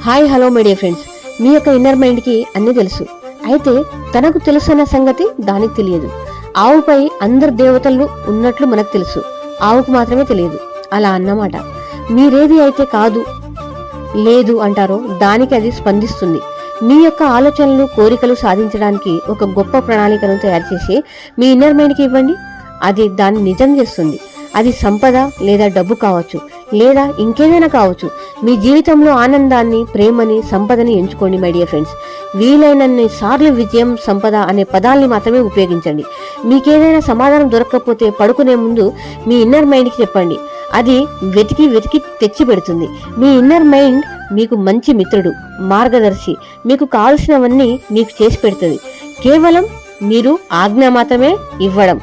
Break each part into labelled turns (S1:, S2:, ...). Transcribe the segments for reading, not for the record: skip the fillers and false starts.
S1: Hi hello my dear friends, మీ యొక్క inner మైండ్కి అన్నీ తెలుసు. అయితే తనకు తెలుసన్న సంగతి దానికి తెలియదు. ఆవుపై అందరు దేవతలు ఉన్నట్లు మనకు తెలుసు, ఆవుకు మాత్రమే తెలియదు. అలా అన్నమాట. మీరేది అయితే కాదు లేదు అంటారో దానికి అది స్పందిస్తుంది. మీ యొక్క ఆలోచనలు కోరికలు సాధించడానికి ఒక గొప్ప ప్రణాళికను తయారు చేసి మీ ఇన్నర్ మైండ్కి ఇవ్వండి. అది దాన్ని నిజం చేస్తుంది. అది సంపద లేదా డబ్బు కావచ్చు, లేదా ఇంకేదైనా కావచ్చు. మీ జీవితంలో ఆనందాన్ని, ప్రేమని, సంపదని ఎంచుకోండి మై డియర్ ఫ్రెండ్స్. వీలైనన్ని సార్లు విజయం, సంపద అనే పదాల్ని మాత్రమే ఉపయోగించండి. మీకేదైనా సమాధానం దొరకకపోతే పడుకునే ముందు మీ ఇన్నర్ మైండ్కి చెప్పండి. అది వెతికి వెతికి తెచ్చి పెడుతుంది. మీ ఇన్నర్ మైండ్ మీకు మంచి మిత్రుడు, మార్గదర్శి. మీకు కావలసినవన్నీ మీకు చేసి పెడుతుంది. కేవలం మీరు ఆజ్ఞ మాత్రమే ఇవ్వడం,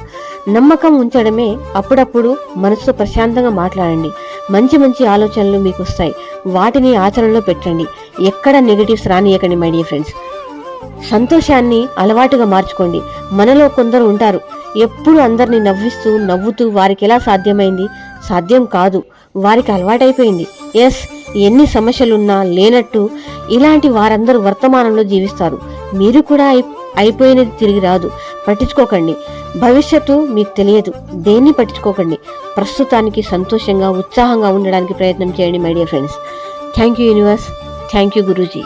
S1: నమ్మకం ఉంచడమే. అప్పుడప్పుడు మనసుతో ప్రశాంతంగా మాట్లాడండి. మంచి మంచి ఆలోచనలు మీకు వస్తాయి. వాటిని ఆచరణలో పెట్టండి. ఎక్కడ నెగటివ్స్ రానియకండి మై డియర్ ఫ్రెండ్స్. సంతోషాన్ని అలవాటుగా మార్చుకోండి. మనలో కొందరు ఉంటారు, ఎప్పుడు అందరినీ నవ్వుతూ వారికి ఎలా సాధ్యమైంది? సాధ్యం కాదు, వారికి అలవాటైపోయింది. ఎస్, ఎన్ని సమస్యలున్నా లేనట్టు ఇలాంటి వారందరూ వర్తమానంలో జీవిస్తారు. మీరు కూడా అయిపోయినది తిరిగి రాదు. పట్టించుకోకండి. భవిష్యత్తు మీకు తెలియదు. దేన్ని పట్టించుకోకండి. ప్రస్తుతానికి సంతోషంగా, ఉత్సాహంగా ఉండడానికి ప్రయత్నం చేయండి my dear friends. Thank you universe. Thank you Guruji.